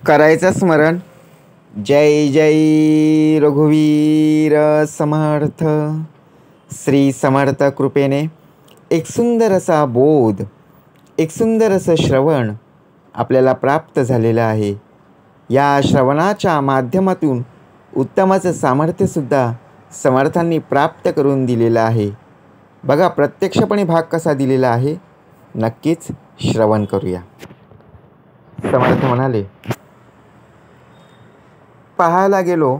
करायचं स्मरण. जय जय रघुवीर समर्थ. श्री समर्थ कृपेने एक सुंदर असा बोध, एक सुंदर असं श्रवण आपल्याला प्राप्त झालेलं आहे. या श्रवणाच्या माध्यमातून उत्तमाचं सामर्थ्यसुद्धा समर्थांनी प्राप्त करून दिलेलं आहे. बघा प्रत्यक्षपणे भाग कसा दिलेला आहे, नक्कीच श्रवण करूया. समर्थ म्हणाले, पाहायला गेलो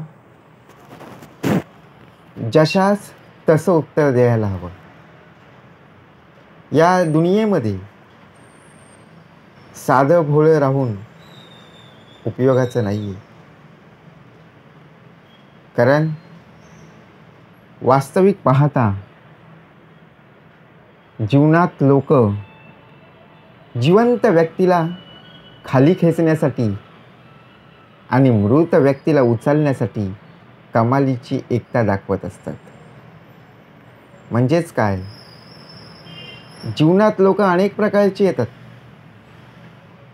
जशास तसं उत्तर द्यायला हवं. या दुनियेमध्ये साधं भोळं राहून उपयोगाचं नाही आहे. कारण वास्तविक पाहता जीवनात लोक जिवंत व्यक्तीला खाली खेचण्यासाठी आणि मृत व्यक्तीला उचलण्यासाठी कमालीची एकता दाखवत असतात. म्हणजेच काय, जीवनात लोक अनेक प्रकारची येतात.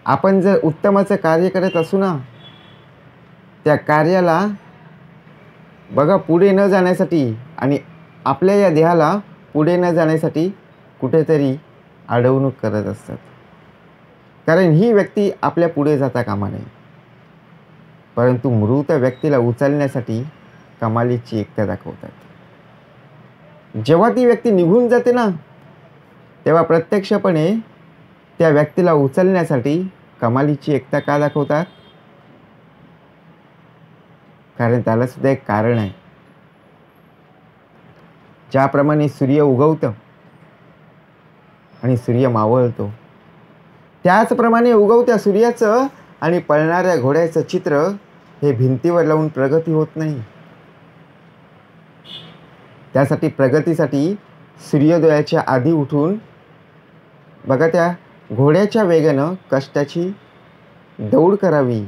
आपण जर उत्तमाचं कार्य करत असू ना, त्या कार्याला बघा पुढे न जाण्यासाठी आणि आपल्या या देहाला पुढे न जाण्यासाठी कुठेतरी अडवणूक करत असतात. कारण ही व्यक्ती आपल्या पुढे जाता कामा नये, परंतु मृत व्यक्तीला उचलण्यासाठी कमालीची एकता दाखवतात. जेव्हा ती व्यक्ती निघून जाते ना, तेव्हा प्रत्यक्षपणे त्या व्यक्तीला उचलण्यासाठी कमालीची एकता का दाखवतात? कारण त्याला सुद्धा एक कारण आहे. ज्याप्रमाणे सूर्य उगवतं आणि सूर्य मावळतो, त्याचप्रमाणे उगवत्या सूर्याचं आणि पळणाऱ्या घोड्याचं चित्र हे भिंतीवर लावून प्रगती होत नाही. त्यासाठी प्रगतीसाठी सूर्योदयाच्या आधी उठून बघा त्या घोड्याच्या वेगानं कष्टाची दौड करावी,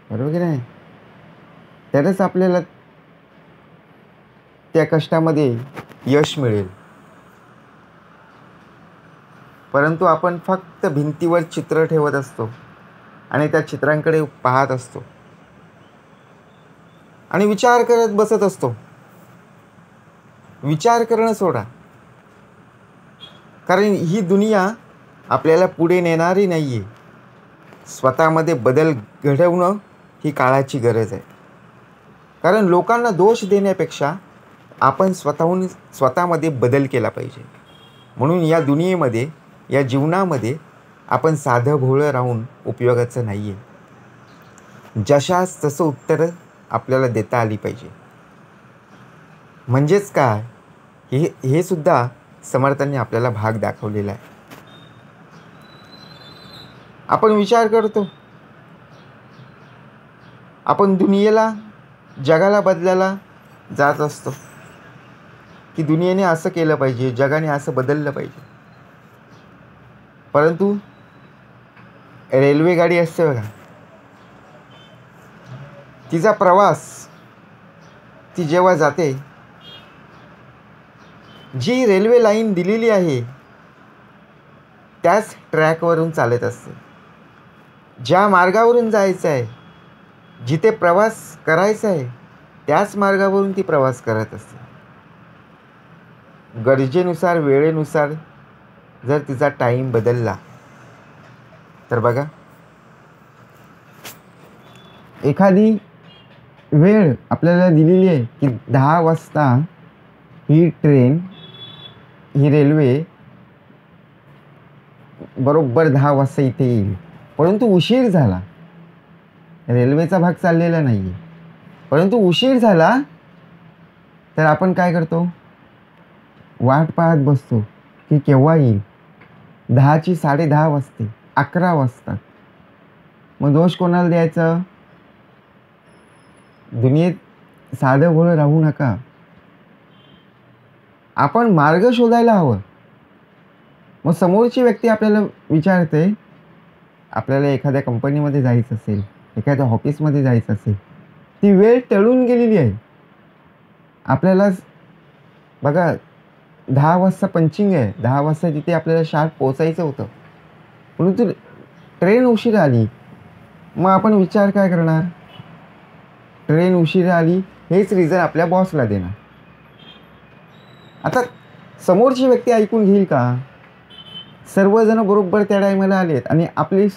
बरोबर की नाही? तरच आपल्याला त्या कष्टामध्ये यश मिळेल. परंतु आपण फक्त भिंतीवर चित्र ठेवत असतो आणि त्या चित्रांकडे पाहत असतो आणि विचार करत बसत असतो. विचार करणं सोडा, कारण ही दुनिया आपल्याला पुढे नेणारी नाही आहे. स्वतःमध्ये बदल घडवणं ही काळाची गरज आहे. कारण लोकांना दोष देण्यापेक्षा आपण स्वतःमध्ये बदल केला पाहिजे. म्हणून या दुनियेमध्ये, या जीवनामध्ये आपण साधं भोळं राहून उपयोगाचं नाही आहे. जशास तसं उत्तर आपल्याला देता आली पाहिजे. म्हणजेच काय, हे सुद्धा समर्थांनी आपल्याला भाग दाखवलेला आहे. आपण विचार करतो, आपण दुनियेला, जगाला बदलायला जात असतो की दुनियेने असं केलं पाहिजे, जगाने असं बदललं पाहिजे. परंतु रेल्वे गाडी असते बघा, तिचा प्रवास ती जेव्हा जाते, जी रेल्वे लाईन दिलेली आहे त्याच ट्रॅकवरून चालत असते. ज्या मार्गावरून जायचं आहे, जिथे प्रवास करायचा आहे, त्याच मार्गावरून ती प्रवास करत असते. गरजेनुसार, वेळेनुसार जर तिचा टाईम बदलला तर बघा, एखादी वेळ आपल्याला दिलेली आहे की 10 वाजता ही ट्रेन, ही रेल्वे बरोबर 10 वाजता इथे येईल. परंतु उशीर झाला, रेल्वेचा भाग चाललेला नाही आहे, परंतु उशीर झाला तर आपण काय करतो, वाट पाहत बसतो की केव्हा येईल. 10ची 10:30 वाजते, 11 वाजतात. मग दोष कोणाला द्यायचं? दुनियेत साधं भोळं राहू नका. आपण मार्ग शोधायला हवं. मग समोरची व्यक्ती आपल्याला विचारते, आपल्याला एखाद्या कंपनीमध्ये जायचं असेल, एखाद्या ऑफिसमध्ये जायचं असेल, ती वेळ टळून गेलेली आहे. आपल्याला बघा 10 वाजता पंचिंग आहे, 10 वाजता तिथे आपल्याला शार्प पोचायचं होतं, परंतु ट्रेन उशीर आली. मग आपण विचार काय करणार? ट्रेन उशिरा आली हेच रिझन आपल्या बॉसला देणार. आता समोरची व्यक्ती ऐकून घेईल का? सर्वजण बरोबर त्या टायमाला आलेत आणि आपली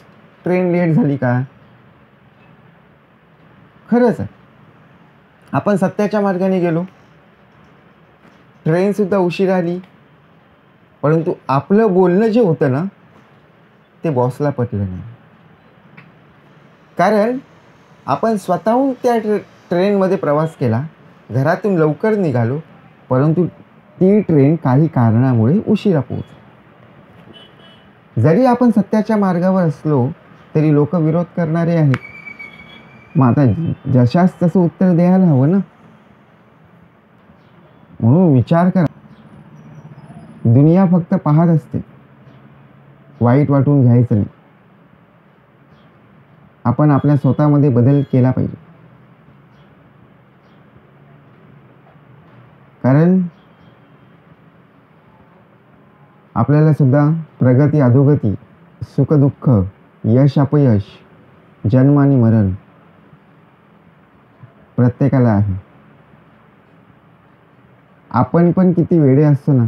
ट्रेन लेट झाली का? खरंच आहे, आपण सत्याच्या मार्गाने गेलो, ट्रेनसुद्धा उशिरा आली, परंतु आपलं बोलणं जे होतं ना ते बॉसला पटलं नाही. कारण आपण स्वतःहून त्या ट्रेनमध्ये प्रवास केला, घरातून लवकर निघालो, परंतु ती ट्रेन काही कारणामुळे उशिरा पोहोचली. जरी आपण सत्याच्या मार्गावर असलो तरी लोक विरोध करणारे आहेत. मग आता जशास तसं उत्तर द्यायला हवं ना. म्हणून विचार करा, दुनिया फक्त पाहत असते, वाईट वाटून घ्यायचं नाही. आपण आपल्या स्वतःमध्ये बदल केला पाहिजे. कारण आपल्याला सुद्धा प्रगती अधोगती, सुखदुःख, यश अपयश, जन्म आणि मरण प्रत्येकाला आहे. आपण पण किती वेडे असतो ना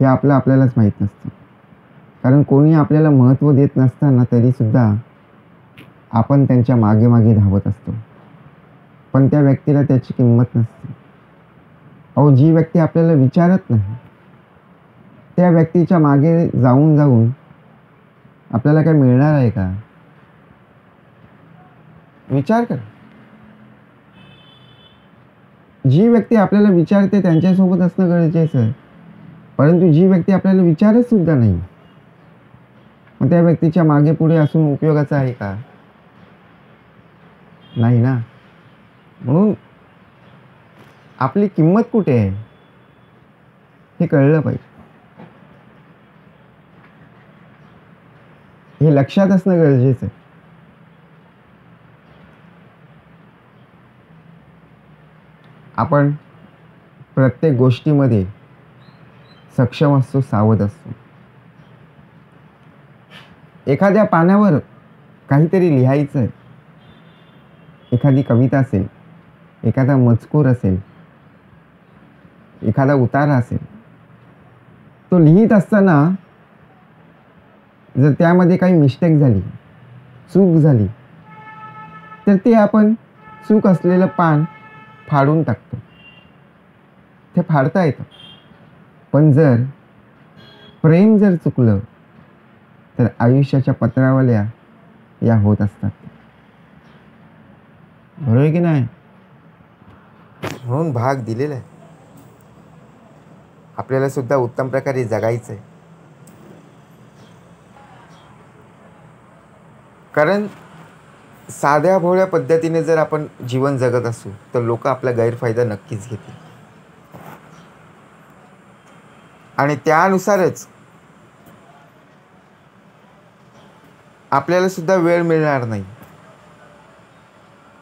हे आपल्यालाच माहीत नसतं. कारण कोणी आपल्याला महत्त्व देत नसताना तरीसुद्धा आपण त्यांच्या मागे मागे धावत असतो, पण त्या व्यक्तीला त्याची किंमत नसते. अहो, जी व्यक्ती आपल्याला विचारत नाही त्या व्यक्तीच्या मागे जाऊन जाऊन आपल्याला काय मिळणार आहे का? विचार करा. जी व्यक्ती आपल्याला विचारते त्यांच्यासोबत असणं गरजेचं आहे, परंतु जी व्यक्ती आपल्याला विचारत सुद्धा नाही मग त्या व्यक्तीच्या मागे पुढे असून उपयोगाचं आहे का? नाही ना. म्हणून आपली किंमत कुठे आहे हे कळलं पाहिजे. हे लक्षात असणं गरजेचं आहे. आपण प्रत्येक गोष्टीमध्ये सक्षम असतो, सावध असतो. एखाद्या पानावर काहीतरी लिहायचं आहे, एखादी कविता असेल, एखादा मजकूर असेल, एखादा उतारा असेल, तो लिहित असताना जर त्यामध्ये काही मिस्टेक झाली, चूक झाली, तर ते आपण चूक असलेलं पान फाडून टाकतो. ते फाडता येतं. पण जर प्रेम जर चुकलं तर आयुष्याच्या पत्रावल्या या होत असतात. बरोबर आहे की नाही? म्हणून भाग दिलेला आहे. आपल्याला सुद्धा उत्तम प्रकारे जगायचं आहे. कारण साध्या भोळ्या पद्धतीने जर आपण जीवन जगत असू तर लोक आपला गैरफायदा नक्कीच घेतील आणि त्यानुसारच आपल्याला सुद्धा वेळ मिळणार नाही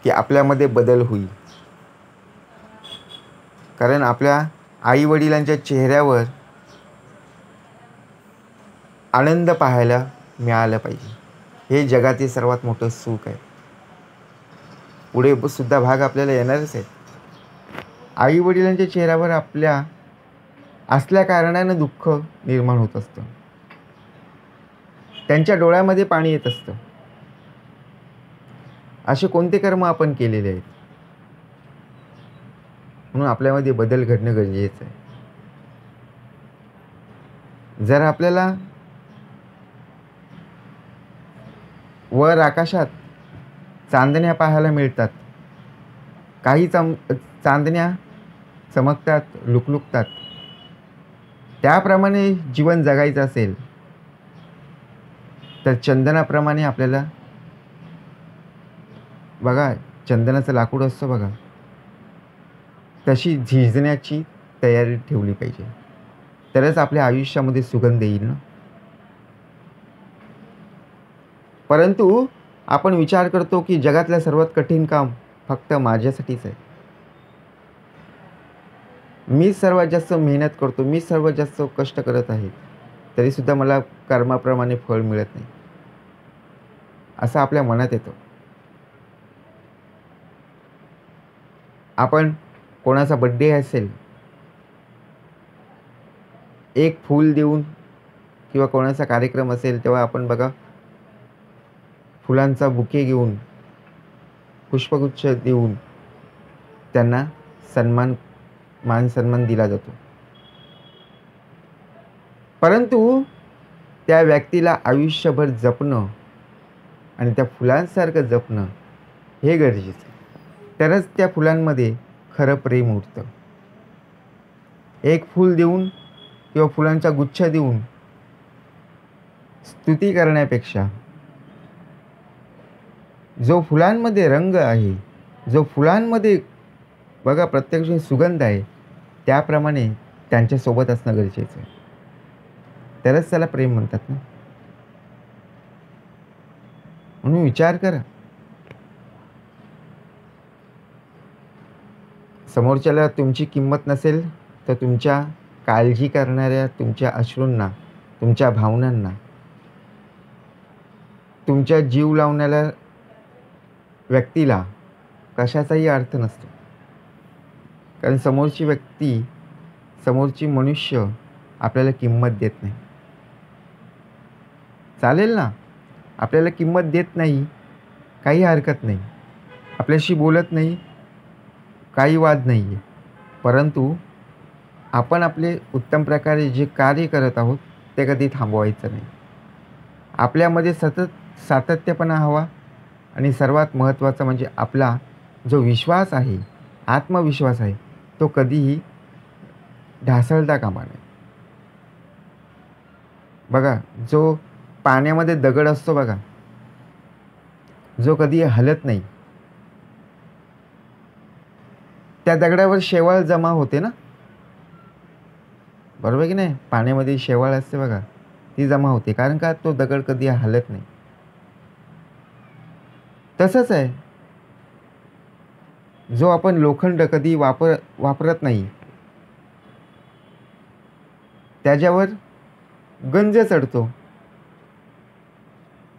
की आपल्यामध्ये बदल होईल. कारण आपल्या आई वडिलांच्या चेहऱ्यावर आनंद पाहायला मिळाला पाहिजे. हे जगातील सर्वात मोठं सुख आहे. पुढे सुद्धा भाग आपल्याला येणारच आहे. आई वडिलांच्या चेहऱ्यावर आपल्या असल्या कारणानं दुःख निर्माण होत असतं, त्यांच्या डोळ्यामध्ये पाणी येत असतं. असे कोणते कर्म आपण केलेले आहेत? म्हणून आपल्यामध्ये बदल घडणं गरजेचं आहे. जर आपल्याला वर आकाशात चांदण्या पाहायला मिळतात, काही चांदण्या चमकतात, लुकलुकतात, त्याप्रमाणे जीवन जगायचं असेल तर चंदनाप्रमाणे आपल्याला बघा, चंदनाचं लाकूड असतं बघा, तशी झिजण्याची तयारी ठेवली पाहिजे. तरच आपल्या आयुष्यामध्ये सुगंध येईल ना. परंतु आपण विचार करतो की जगातलं सर्वात कठीण काम फक्त माझ्यासाठीच आहे. मी सर्वात जास्त मेहनत करतो, मी सर्वात जास्त कष्ट करत आहे, तरीसुद्धा मला कर्माप्रमाणे फळ मिळत नाही. असं आपल्या मनात येतं. आपण कोणाचा बड्डे असेल, एक फूल देऊन किंवा कोणाचा कार्यक्रम असेल तेव्हा आपण बघा फुलांचा बुके घेऊन, पुष्पगुच्छ देऊन त्यांना मान सन्मान दिला जातो. परंतु त्या व्यक्तीला आयुष्यभर जपणं आणि त्या फुलांसारखं जपणं हे गरजेचं आहे. तरच त्या फुलांमध्ये खरं प्रेम उरतं. एक फूल देऊन किंवा फुलांचा गुच्छ देऊन स्तुती करण्यापेक्षा जो फुलांमध्ये रंग आहे, जो फुलांमध्ये बघा प्रत्यक्ष सुगंध आहे, त्याप्रमाणे त्यांच्यासोबत असणं गरजेचं आहे. तरच त्याला प्रेम म्हणतात ना. म्हणून विचार करा. समोरच्याला तुमची किंमत नसेल तर तुमच्या काळजी करणाऱ्या तुमच्या अश्रूंना, तुमच्या भावनांना, तुमच्या जीव लावणाऱ्या व्यक्तीला कशाचाही अर्थ नसतो. कारण समोरची व्यक्ती, समोरची मनुष्य आपल्याला किंमत देत नाही. चालेल ना, आपल्याला किंमत देत नाही, काही हरकत नाही. आपल्याशी बोलत नाही, काही वाद नाही आहे. परंतु आपण आपले उत्तम प्रकारे जे कार्य करत आहोत ते कधी थांबवायचं नाही. आपल्यामध्ये सतत सातत्यपणा हवा आणि सर्वात महत्त्वाचं म्हणजे आपला जो विश्वास आहे, आत्मविश्वास आहे, तो कधीही ढासळता कामा नये. बघा, जो पाण्यामध्ये दगड असतो बघा, जो कधी हलत नाही, त्या दगडावर शेवाळ जमा होते ना, बरोबर की नाही? पाण्यामध्ये शेवाळ असते बघा, ती जमा होते. कारण का? तो दगड कधी हलत नाही. तसंच आहे, जो आपण लोखंड कधी वापरत नाही, त्याच्यावर गंज चढतो.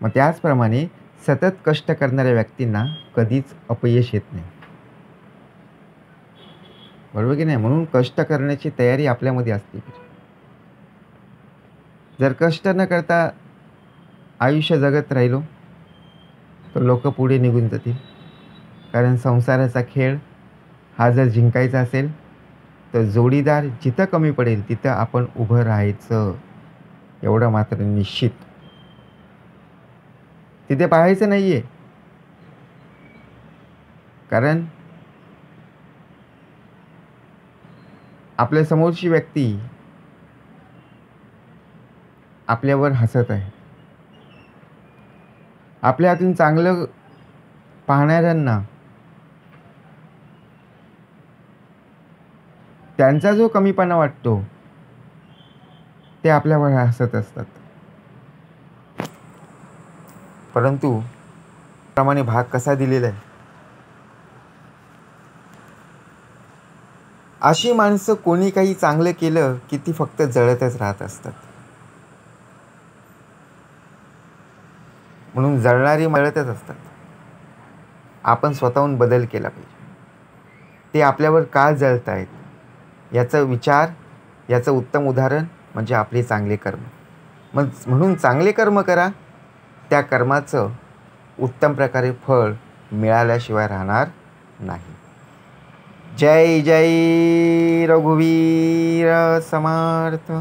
मग त्याचप्रमाणे सतत कष्ट करणाऱ्या व्यक्तींना कधीच अपयश येत नाही. बरोबर की नाही? म्हणून कष्ट करण्याची तयारी आपल्यामध्ये असते. जर कष्ट न करता आयुष्य जगत राहिलो तर लोक पुढे निघून जातील. कारण संसाराचा खेळ हा जर जिंकायचा असेल तर जोडीदार जिथं कमी पडेल तिथं आपण उभं राहायचं, एवढं मात्र निश्चित. तिथे पाहायचं नाहीये. कारण आपल्या समोरची व्यक्ती आपल्यावर हसत आहे. आपल्या हातून चांगलं पाहणाऱ्यांना त्यांचा जो कमीपणा वाटतो ते आपल्यावर हसत असतात. परंतु प्रमाणे भाग कसा दिलेला आहे, अशी माणसं कोणी काही चांगलं केलं की ती फक्त जळतच राहत असतात. म्हणून जळणारी मळतच असतात. आपण स्वतःहून बदल केला पाहिजे. ते आपल्यावर का जळत आहेत याचा विचार, याचं उत्तम उदाहरण म्हणजे आपले चांगले कर्म. म्हणून चांगले कर्म करा, त्या कर्माचं उत्तम प्रकारे फळ मिळाल्याशिवाय राहणार नाही. जय जय रघुवीर समर्थ.